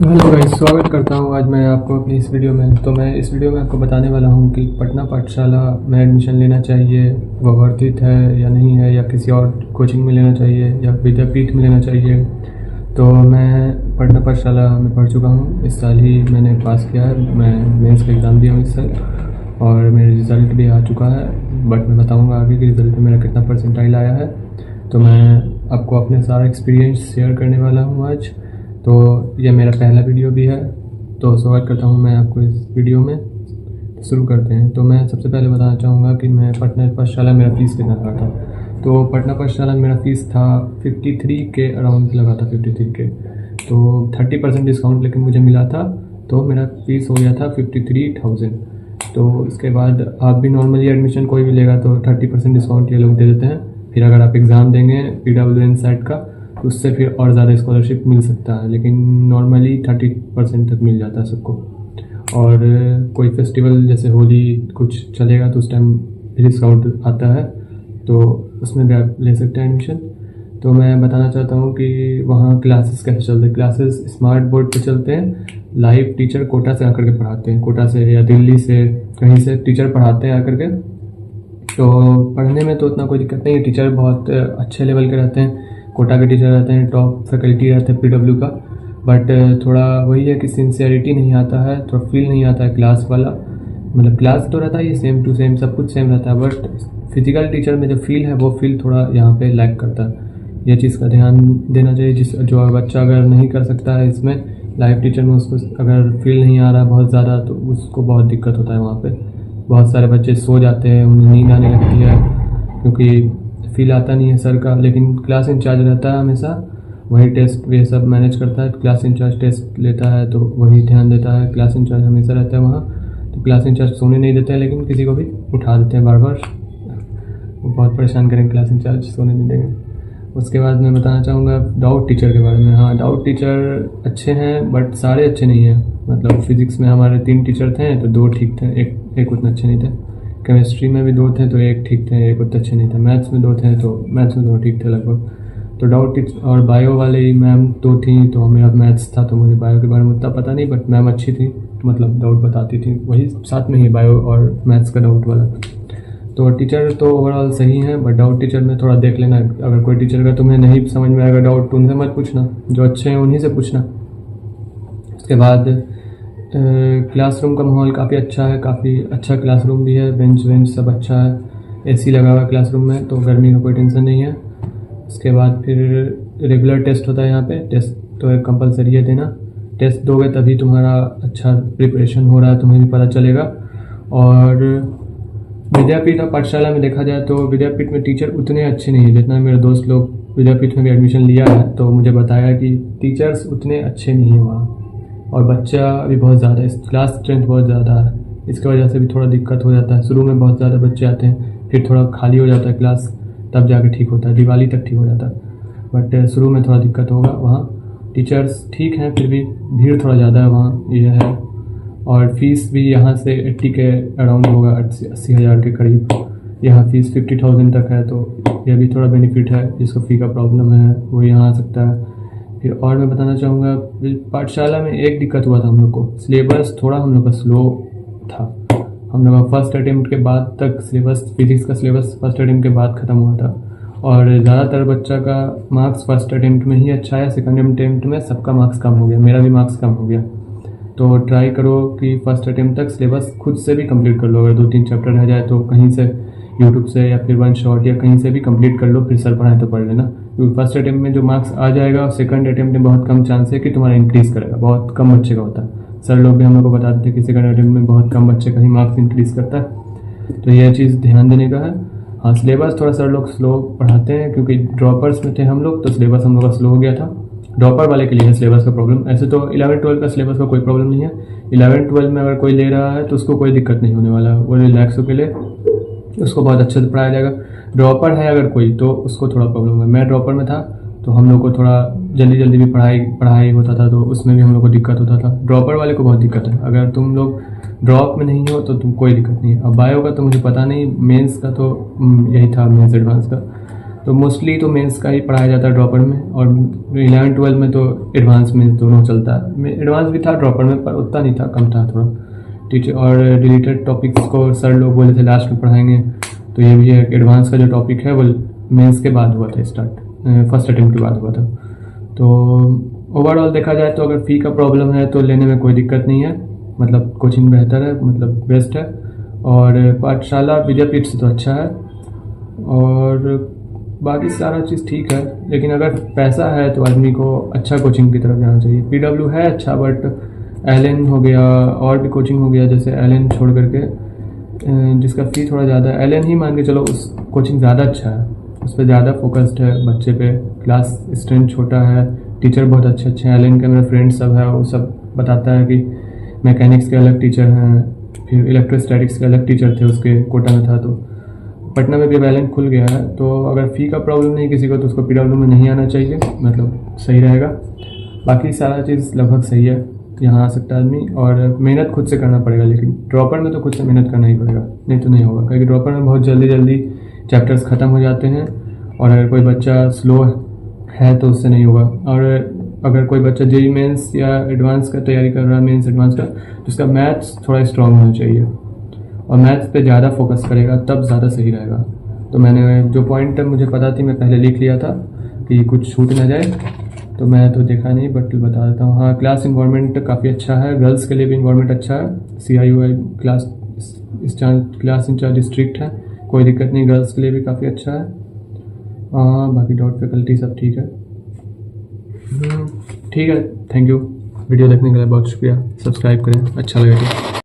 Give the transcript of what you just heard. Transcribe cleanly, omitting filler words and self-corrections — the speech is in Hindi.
हेलो गाइस, स्वागत करता हूं आज मैं आपको अपनी इस वीडियो में। तो मैं इस वीडियो में आपको बताने वाला हूं कि पटना पाठशाला में एडमिशन लेना चाहिए, वह वर्थित है या नहीं है, या किसी और कोचिंग में लेना चाहिए या विद्यापीठ में लेना चाहिए। तो मैं पटना पाठशाला में पढ़ चुका हूं, इस साल ही मैंने पास किया है। मैं मेंस का एग्ज़ाम दिया हूँ इस साल और मेरा रिज़ल्ट भी आ चुका है। बट मैं बताऊँगा आगे कि रिज़ल्ट में मेरा कितना परसेंटाइल आया है। तो मैं आपको अपने सारा एक्सपीरियंस शेयर करने वाला हूँ आज। तो यह मेरा पहला वीडियो भी है, तो स्वागत करता हूं मैं आपको इस वीडियो में। शुरू करते हैं। तो मैं सबसे पहले बताना चाहूँगा कि मैं पटना पाठशाला मेरा फ़ीस कितना लगा था। तो पटना पाठशाला में मेरा फ़ीस था 53 के अराउंड लगा था, 53 के। तो 30% डिस्काउंट लेकिन मुझे मिला था, तो मेरा फ़ीस हो गया था 53,000। तो इसके बाद आप भी नॉर्मली एडमिशन कोई भी लेगा तो 30% डिस्काउंट ये लोग दे देते हैं। फिर अगर आप एग्ज़ाम देंगे PWN सेट का तो उससे फिर और ज़्यादा स्कॉलरशिप मिल सकता है, लेकिन नॉर्मली 30% तक मिल जाता है सबको। और कोई फेस्टिवल जैसे होली कुछ चलेगा तो उस टाइम डिस्काउंट आता है, तो उसमें भी आप ले सकते हैं एडमिशन। तो मैं बताना चाहता हूँ कि वहाँ क्लासेस कैसे चलते हैं। क्लासेस स्मार्ट बोर्ड पे चलते हैं। लाइव टीचर कोटा से आकर के पढ़ाते हैं, कोटा से या दिल्ली से कहीं से टीचर पढ़ाते हैं आकर के। तो पढ़ने में तो उतना कोई दिक्कत नहीं है, टीचर बहुत अच्छे लेवल के रहते हैं, कोटा के टीचर रहते हैं, टॉप फैकल्टी रहते हैं PW का। बट थोड़ा वही है कि सिंसियरिटी नहीं आता है, थोड़ा फील नहीं आता है क्लास वाला। मतलब क्लास तो रहता है ये सेम टू सेम, सब कुछ सेम रहता है, बट फिजिकल टीचर में जो फील है वो फील थोड़ा यहाँ पे लैक करता है। ये चीज़ का ध्यान देना चाहिए। जो बच्चा अगर नहीं कर सकता है इसमें लाइव टीचर में, उसको अगर फील नहीं आ रहा बहुत ज़्यादा तो उसको बहुत दिक्कत होता है। वहाँ पे बहुत सारे बच्चे सो जाते हैं, उन्हें नींद आने लगती है क्योंकि फील आता नहीं है सर का। लेकिन क्लास इंचार्ज रहता है हमेशा, वही टेस्ट ये सब मैनेज करता है। क्लास इंचार्ज टेस्ट लेता है तो वही ध्यान देता है, क्लास इंचार्ज हमेशा रहता है वहाँ। तो क्लास इंचार्ज सोने नहीं देते हैं, लेकिन किसी को भी उठा देते हैं बार बार। वो बहुत परेशान करेंगे, क्लास इंचार्ज सोने नहीं देंगे। उसके बाद मैं बताना चाहूँगा डाउट टीचर के बारे में। हाँ, डाउट टीचर अच्छे हैं बट सारे अच्छे नहीं हैं। मतलब फिज़िक्स में हमारे 3 टीचर थे तो 2 ठीक थे, एक उतने अच्छे नहीं थे। केमिस्ट्री में भी 2 थे तो 1 ठीक थे, 1 उतने अच्छे नहीं थे। मैथ्स में 2 थे तो मैथ्स में 2 ठीक थे लगभग। तो डाउट टीचर और बायो वाले मैम 2 थी, तो मेरा मैथ्स था तो मुझे बायो के बारे में उतना पता नहीं, बट मैम अच्छी थी, मतलब डाउट बताती थी। वही साथ में ही बायो और मैथ्स का डाउट वाला। तो टीचर तो ओवरऑल सही है, बट डाउट टीचर में थोड़ा देख लेना। अगर कोई टीचर का तुम्हें नहीं समझ में आएगा डाउट तो उनसे मत पूछना, जो अच्छे हैं उन्हीं से पूछना। उसके बाद क्लासरूम का माहौल काफ़ी अच्छा है, काफ़ी अच्छा क्लासरूम भी है, बेंच वेंच सब अच्छा है, AC लगा हुआ है क्लासरूम में, तो गर्मी का कोई टेंशन नहीं है। उसके बाद फिर रेगुलर टेस्ट होता है यहाँ पे। टेस्ट तो एक कंपलसरी है देना, टेस्ट दोगे तभी तुम्हारा अच्छा प्रिपरेशन हो रहा है, तुम्हें भी पता चलेगा। और विद्यापीठ और पाठशाला में देखा जाए तो विद्यापीठ में टीचर उतने अच्छे नहीं हैं। जितना मेरे दोस्त लोग विद्यापीठ में भी एडमिशन लिया है तो मुझे बताया कि टीचर्स उतने अच्छे नहीं हैं वहाँ, और बच्चा भी बहुत ज़्यादा है, क्लास स्ट्रेंथ बहुत ज़्यादा है। इसकी वजह से भी थोड़ा दिक्कत हो जाता है। शुरू में बहुत ज़्यादा बच्चे आते हैं, फिर थोड़ा खाली हो जाता है क्लास, तब जाके ठीक होता है, दिवाली तक ठीक हो जाता है। बट शुरू में थोड़ा दिक्कत होगा वहाँ। टीचर्स ठीक हैं, फिर भी भीड़ थोड़ा ज़्यादा है वहाँ, यह है। और फीस भी यहाँ से 80 के अराउंड होगा, 80 हज़ार के करीब। यहाँ फ़ीस 50,000 तक है, तो यह भी थोड़ा बेनिफिट है। जिसको फ़ी का प्रॉब्लम है वो यहाँ आ सकता है। फिर और मैं बताना चाहूँगा पाठशाला में एक दिक्कत हुआ था हम लोग को, सिलेबस थोड़ा हम लोग का स्लो था। हम लोग का फर्स्ट अटेम्प्ट के बाद तक सिलेबस, फिजिक्स का सिलेबस फर्स्ट अटेम्प्ट के बाद ख़त्म हुआ था। और ज़्यादातर बच्चा का मार्क्स फर्स्ट अटेम्प्ट में ही अच्छा है, सेकंड अटेम्प्ट में सबका मार्क्स कम हो गया, मेरा भी मार्क्स कम हो गया। तो ट्राई करो कि फर्स्ट अटेम्प्ट तक सिलेबस खुद से भी कंप्लीट कर लो। अगर 2-3 चैप्टर रह जाए तो कहीं से यूट्यूब से या फिर वन शॉट या कहीं से भी कंप्लीट कर लो, फिर सर पढ़ाएं तो पढ़ लेना। क्योंकि फर्स्ट अटेम्प्ट में जो मार्क्स आ जाएगा, सेकंड अटेम्प्ट में बहुत कम चांस है कि तुम्हारा इंक्रीज़ करेगा, बहुत कम बच्चे का होता है। सर लोग भी हम लोग को बताते थे कि सेकंड अटेम्प्ट में बहुत कम बच्चे का ही मार्क्स इंक्रीज़ करता है। तो यह चीज़ ध्यान देने का है। हाँ, सिलेबस थोड़ा सर लोग स्लो पढ़ाते हैं, क्योंकि ड्रॉपर्स में थे हम लोग तो सिलेबस हम लोग का स्लो हो गया था। ड्रॉपर वाले के लिए है सिलेबस का प्रॉब्लम। ऐसे तो 11-12 का सिलेबस का कोई प्रॉब्लम नहीं है। 11-12 में अगर कोई ले रहा है तो उसको कोई दिक्कत नहीं होने वाला, वो रिलैक्स होकर ले, उसको बहुत अच्छे से पढ़ाया जाएगा। ड्रॉपर है अगर कोई तो उसको थोड़ा प्रॉब्लम है। मैं ड्रॉपर में था तो हम लोग को थोड़ा जल्दी जल्दी भी पढ़ाई होता था, तो उसमें भी हम लोग को दिक्कत होता था। ड्रॉपर वाले को बहुत दिक्कत है। अगर तुम लोग ड्रॉप में नहीं हो तो तुम कोई दिक्कत नहीं है। अब बायो का तो मुझे पता नहीं, मेंस का तो यही था, मेंस एडवांस का। तो मोस्टली तो मेंस का ही पढ़ाया जाता है ड्रॉपर में, और 11-12 में तो एडवांस मेंस दोनों चलता है। एडवांस भी था ड्रॉपर में, पर उतना नहीं था, कम था थोड़ा टीचर। और डिलीटेड टॉपिक्स को सर लोग बोले थे लास्ट में पढ़ाएंगे, तो ये भी है एडवांस का जो टॉपिक है वो मेंस के बाद हुआ था स्टार्ट, फर्स्ट अटेम्प्ट के बाद हुआ था। तो ओवरऑल देखा जाए तो अगर फ़ी का प्रॉब्लम है तो लेने में कोई दिक्कत नहीं है, मतलब कोचिंग बेहतर है, मतलब बेस्ट है। और पाठशाला विद्यापीठ से तो अच्छा है, और बाकी सारा चीज़ ठीक है। लेकिन अगर पैसा है तो आदमी को अच्छा कोचिंग की तरफ जाना चाहिए। PW है अच्छा, बट LN हो गया और भी कोचिंग हो गया, जैसे LN छोड़ करके जिसका फ़ी थोड़ा ज़्यादा है, LN ही मान के चलो, उस कोचिंग ज़्यादा अच्छा है, उस पर ज़्यादा फोकस्ड है बच्चे पे, क्लास स्ट्रेंथ छोटा है, टीचर बहुत अच्छे अच्छे हैं। LN के मेरे फ्रेंड सब है, वो सब बताता है कि मैकेनिक्स के अलग टीचर हैं, फिर इलेक्ट्रोस्टैटिक्स के अलग टीचर थे, उसके कोटा में था। तो पटना में भी अब LN खुल गया है, तो अगर फ़ी का प्रॉब्लम नहीं किसी को तो उसको PW में नहीं आना चाहिए, मतलब सही रहेगा। बाकी सारा चीज़ लगभग सही है, यहाँ आ सकता है आदमी, और मेहनत खुद से करना पड़ेगा। लेकिन ड्रॉपर में तो खुद से मेहनत करना ही पड़ेगा, नहीं तो नहीं होगा, क्योंकि ड्रॉपर में बहुत जल्दी जल्दी चैप्टर्स ख़त्म हो जाते हैं, और अगर कोई बच्चा स्लो है तो उससे नहीं होगा। और अगर कोई बच्चा JEE मेंस या एडवांस का तैयारी कर रहा है, मेंस एडवांस का, तो उसका मैथ्स थोड़ा स्ट्रॉन्ग होना चाहिए, और मैथ्स पे ज़्यादा फोकस करेगा तब ज़्यादा सही रहेगा। तो मैंने जो पॉइंट मुझे पता थी मैं पहले लिख लिया था कि कुछ छूट ना जाए, तो मैं तो देखा नहीं, बट बता देता हूँ। हाँ, क्लास इन्वायरमेंट काफ़ी अच्छा है, गर्ल्स के लिए भी इन्वायरमेंट अच्छा है। CIUI क्लास इंचार्ज स्ट्रिक्ट है, कोई दिक्कत नहीं, गर्ल्स के लिए भी काफ़ी अच्छा है। बाकी डॉट फैकल्टी सब ठीक है। ठीक है, थैंक यू। वीडियो देखने के लिए बहुत शुक्रिया, सब्सक्राइब करें, अच्छा लगेगा।